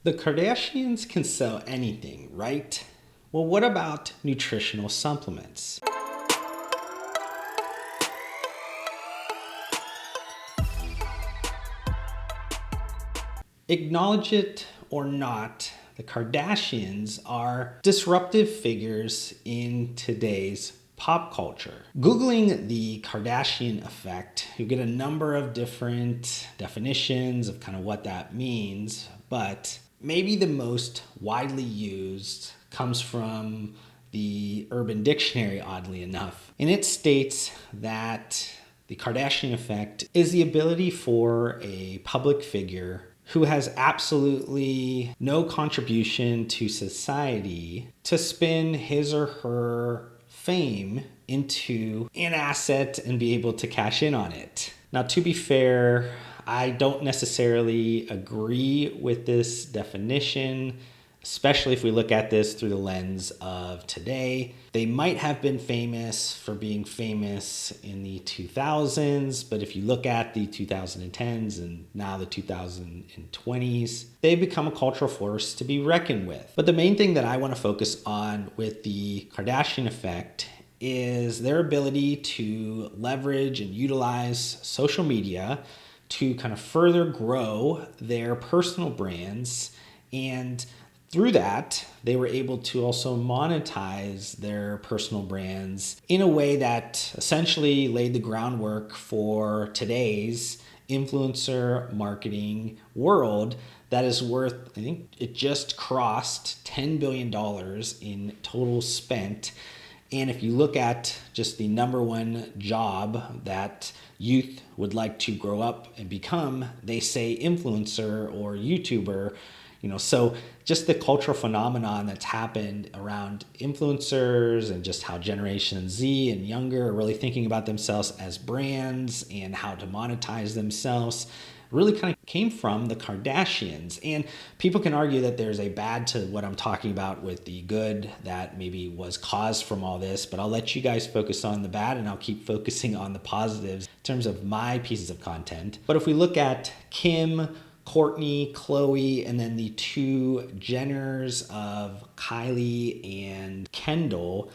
The Kardashians can sell anything, right? Well, what about nutritional supplements? Acknowledge it or not, the Kardashians are disruptive figures in today's pop culture. Googling the Kardashian Effect, you get a number of different definitions of kind of what that means, but maybe the most widely used comes from the Urban Dictionary, oddly enough. And it states that the Kardashian Effect is the ability for a public figure who has absolutely no contribution to society to spin his or her fame into an asset and be able to cash in on it. Now, to be fair, I don't necessarily agree with this definition, especially if we look at this through the lens of today. They might have been famous for being famous in the 2000s, but if you look at the 2010s and now the 2020s, they've become a cultural force to be reckoned with. But the main thing that I want to focus on with the Kardashian Effect is their ability to leverage and utilize social media to kind of further grow their personal brands, and through that, they were able to also monetize their personal brands in a way that essentially laid the groundwork for today's influencer marketing world that is worth, I think it just crossed $10 billion in total spent. And if you look at just the number one job that youth would like to grow up and become, they say influencer or YouTuber. So just the cultural phenomenon that's happened around influencers and just how Generation Z and younger are really thinking about themselves as brands and how to monetize themselves really kind of came from the Kardashians. And people can argue that there's a bad to what I'm talking about with the good that maybe was caused from all this, but I'll let you guys focus on the bad and I'll keep focusing on the positives in terms of my pieces of content. But if we look at Kim, Kourtney, Khloe, and then the two Jenners of Kylie and Kendall,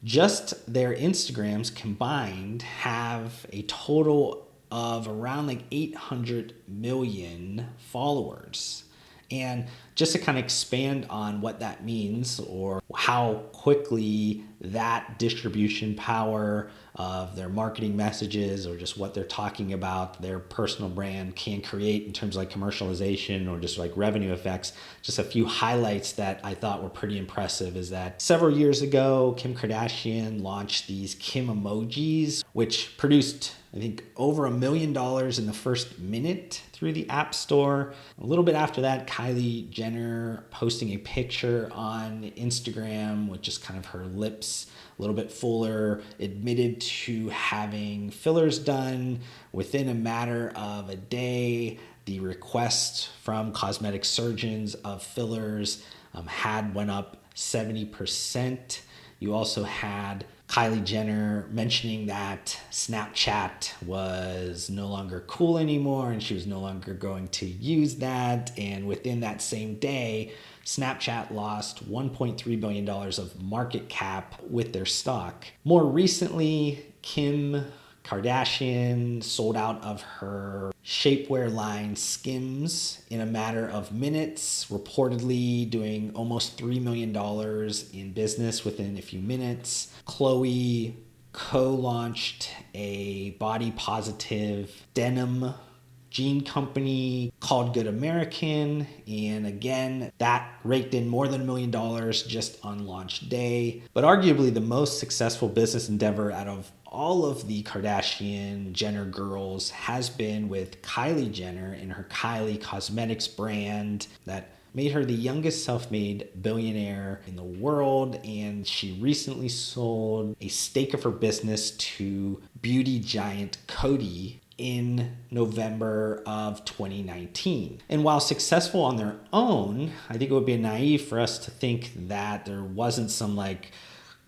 just their Instagrams combined have a total of around like 800 million followers. And just to kind of expand on what that means or how quickly that distribution power of their marketing messages or just what they're talking about, their personal brand can create in terms of like commercialization or just like revenue effects. Just a few highlights that I thought were pretty impressive is that several years ago, Kim Kardashian launched these Kim emojis, which produced I think over $1 million in the first minute through the App Store. A little bit after that, Kylie Jenner posting a picture on Instagram with just kind of her lips a little bit fuller, admitted to having fillers done within a matter of a day. The request from cosmetic surgeons of fillers had went up 70%. You also had Kylie Jenner mentioning that Snapchat was no longer cool anymore and she was no longer going to use that. And within that same day, Snapchat lost $1.3 billion of market cap with their stock. More recently, Kim Kardashian sold out of her shapewear line Skims in a matter of minutes, reportedly doing almost $3 million in business within a few minutes. Khloe co-launched a body positive denim jean company called Good American, and again that raked in more than $1 million just on launch day. But arguably the most successful business endeavor out of all of the Kardashian Jenner girls has been with Kylie Jenner and her Kylie Cosmetics brand that made her the youngest self-made billionaire in the world, and she recently sold a stake of her business to beauty giant Coty in November of 2019. And while successful on their own, I think it would be naive for us to think that there wasn't some like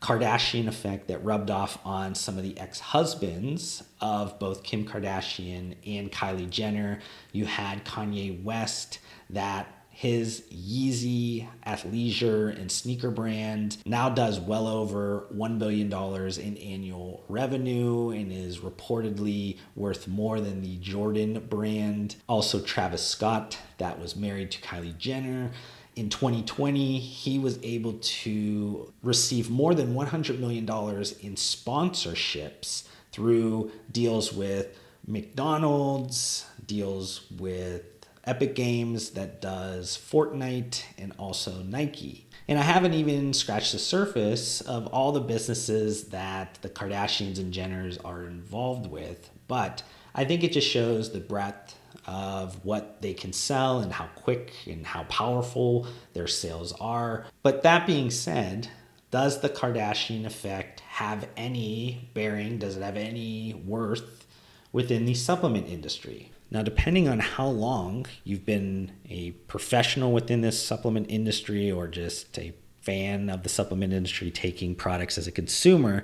Kardashian effect that rubbed off on some of the ex-husbands of both Kim Kardashian and Kylie Jenner. You had Kanye West that his Yeezy athleisure and sneaker brand now does well over $1 billion in annual revenue and is reportedly worth more than the Jordan brand. Also, Travis Scott, that was married to Kylie Jenner. In 2020, he was able to receive more than $100 million in sponsorships through deals with McDonald's, deals with Epic Games that does Fortnite, and also Nike. And I haven't even scratched the surface of all the businesses that the Kardashians and Jenners are involved with, but I think it just shows the breadth of what they can sell and how quick and how powerful their sales are. But that being said, does the Kardashian effect have any bearing? Does it have any worth within the supplement industry? Now, depending on how long you've been a professional within this supplement industry or just a fan of the supplement industry taking products as a consumer,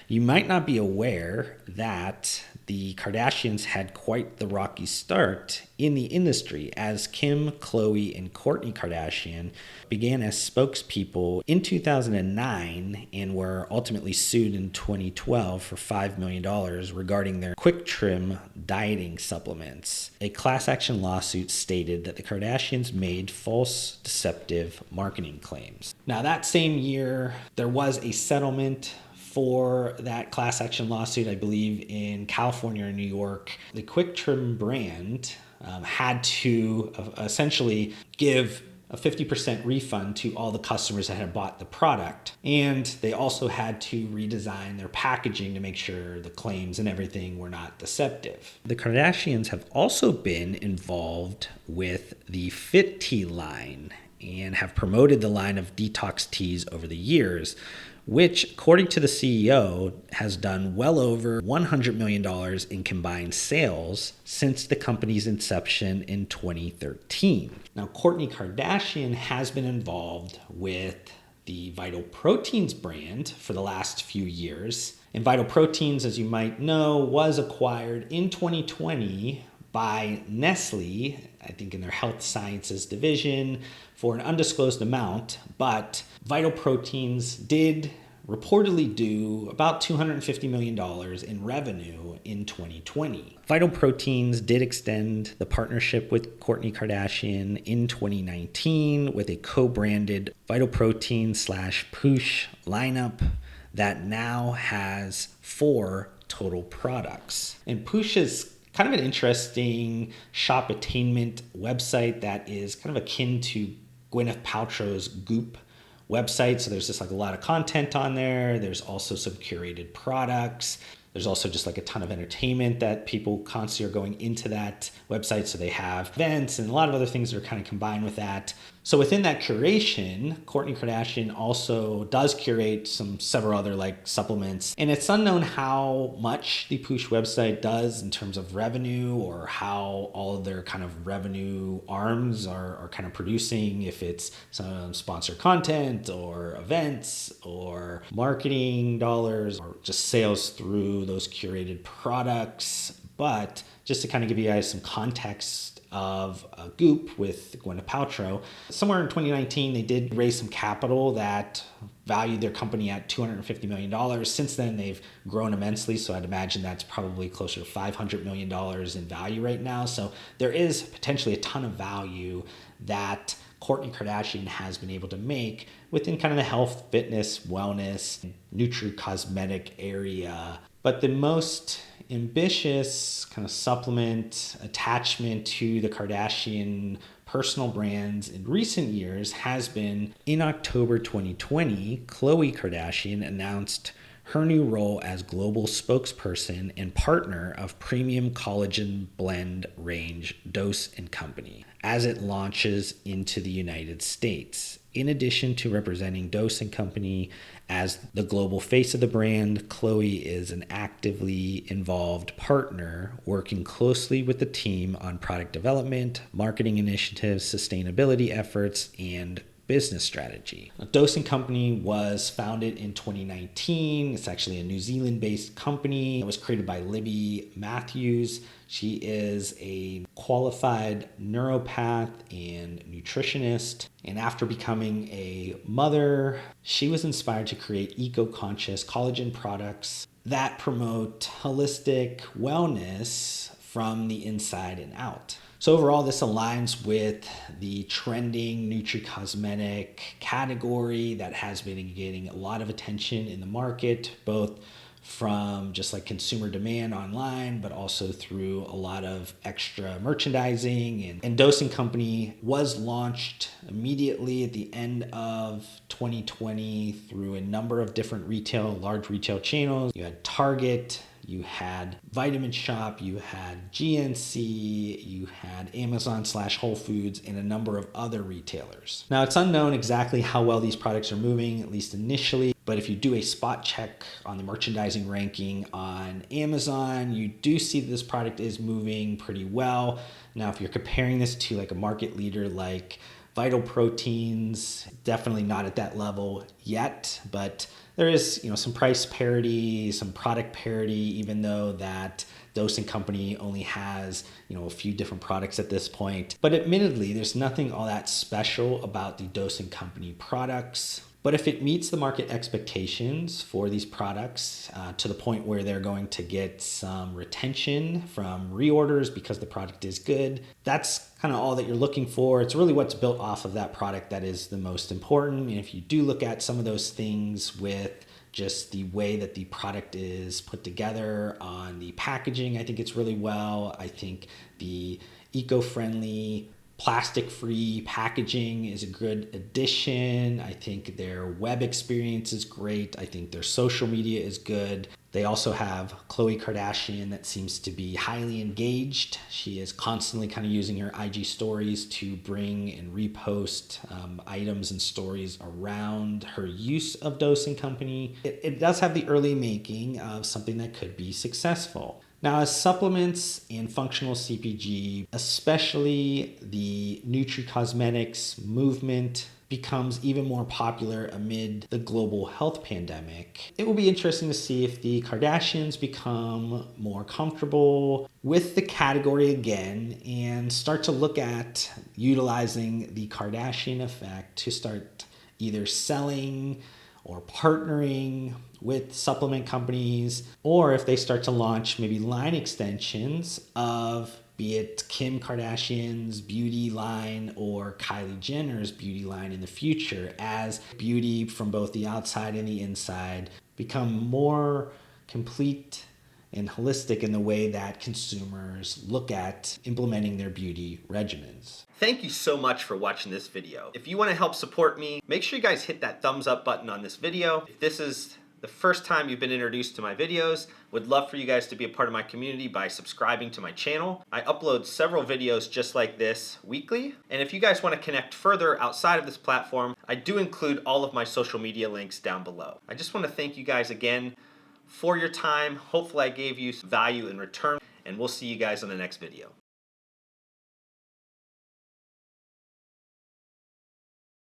you might not be aware that the Kardashians had quite the rocky start in the industry, as Kim, Khloe, and Kourtney Kardashian began as spokespeople in 2009 and were ultimately sued in 2012 for $5 million regarding their quick trim dieting supplements. A class action lawsuit stated that the Kardashians made false, deceptive marketing claims. Now, that same year, there was a settlement for that class action lawsuit, I believe in California or New York. The Quick Trim brand had to essentially give a 50% refund to all the customers that had bought the product. And they also had to redesign their packaging to make sure the claims and everything were not deceptive. The Kardashians have also been involved with the Fit Tea line and have promoted the line of detox teas over the years, which, according to the CEO, has done well over $100 million in combined sales since the company's inception in 2013. Now, Kourtney Kardashian has been involved with the Vital Proteins brand for the last few years. And Vital Proteins, as you might know, was acquired in 2020 by Nestle, I think in their health sciences division, for an undisclosed amount, but Vital Proteins did reportedly do about $250 million in revenue in 2020. Vital Proteins did extend the partnership with Kourtney Kardashian in 2019 with a co-branded Vital Proteins / Poosh lineup that now has 4 total products. And Poosh is kind of an interesting shop attainment website that is kind of akin to Gwyneth Paltrow's Goop website. So there's just like a lot of content on there. There's also some curated products. There's also just like a ton of entertainment that people constantly are going into that website. So they have events and a lot of other things that are kind of combined with that. So within that curation, Kourtney Kardashian also does curate several other like supplements. And it's unknown how much the Poosh website does in terms of revenue or how all of their kind of revenue arms are kind of producing, if it's some sponsored content or events or marketing dollars or just sales through those curated products. But just to kind of give you guys some context of Goop with Gwyneth Paltrow, somewhere in 2019, they did raise some capital that valued their company at $250 million. Since then, they've grown immensely. So I'd imagine that's probably closer to $500 million in value right now. So there is potentially a ton of value that Kourtney Kardashian has been able to make within kind of the health, fitness, wellness, nutri-cosmetic area. But the most ambitious kind of supplement attachment to the Kardashian personal brands in recent years has been in October 2020, Khloe Kardashian announced her new role as global spokesperson and partner of premium collagen blend range Dose & Company as it launches into the United States. In addition to representing Dose & Company as the global face of the brand, Khloe is an actively involved partner working closely with the team on product development, marketing initiatives, sustainability efforts, and business strategy. A dosing company was founded in 2019. It's actually a New Zealand-based company. It was created by Libby Matthews. She is a qualified neuropath and nutritionist. And after becoming a mother, she was inspired to create eco-conscious collagen products that promote holistic wellness from the inside and out. So overall, this aligns with the trending nutricosmetic category that has been getting a lot of attention in the market, both from just like consumer demand online, but also through a lot of extra merchandising. And Dosing Company was launched immediately at the end of 2020 through a number of different large retail channels. You had Target, you had Vitamin Shop, you had GNC, you had Amazon/Whole Foods, and a number of other retailers. Now, it's unknown exactly how well these products are moving, at least initially, but if you do a spot check on the merchandising ranking on Amazon, you do see that this product is moving pretty well. Now, if you're comparing this to like a market leader like Vital Proteins, definitely not at that level yet, but there is, some price parity, some product parity, even though that Dosing Company only has, a few different products at this point. But admittedly, there's nothing all that special about the Dosing Company products. But if it meets the market expectations for these products to the point where they're going to get some retention from reorders because the product is good, that's kind of all that you're looking for. It's really what's built off of that product that is the most important. And if you do look at some of those things with just the way that the product is put together on the packaging, I think it's really well. I think the eco-friendly plastic-free packaging is a good addition. I think their web experience is great. I think their social media is good. They also have Khloe Kardashian that seems to be highly engaged. She is constantly kind of using her IG stories to bring and repost items and stories around her use of Dosing Company. It does have the early making of something that could be successful. Now, as supplements and functional CPG, especially the nutricosmetics movement becomes even more popular amid the global health pandemic, it will be interesting to see if the Kardashians become more comfortable with the category again and start to look at utilizing the Kardashian effect to start either selling or partnering with supplement companies, or if they start to launch maybe line extensions of be it Kim Kardashian's beauty line or Kylie Jenner's beauty line in the future, as beauty from both the outside and the inside become more complete and holistic in the way that consumers look at implementing their beauty regimens. Thank you so much for watching this video. If you want to help support me, make sure you guys hit that thumbs up button on this video. If this is the first time you've been introduced to my videos, would love for you guys to be a part of my community by subscribing to my channel. I upload several videos just like this weekly. And if you guys want to connect further outside of this platform, I do include all of my social media links down below. I just want to thank you guys again for your time. Hopefully I gave you some value in return, and we'll see you guys on the next video.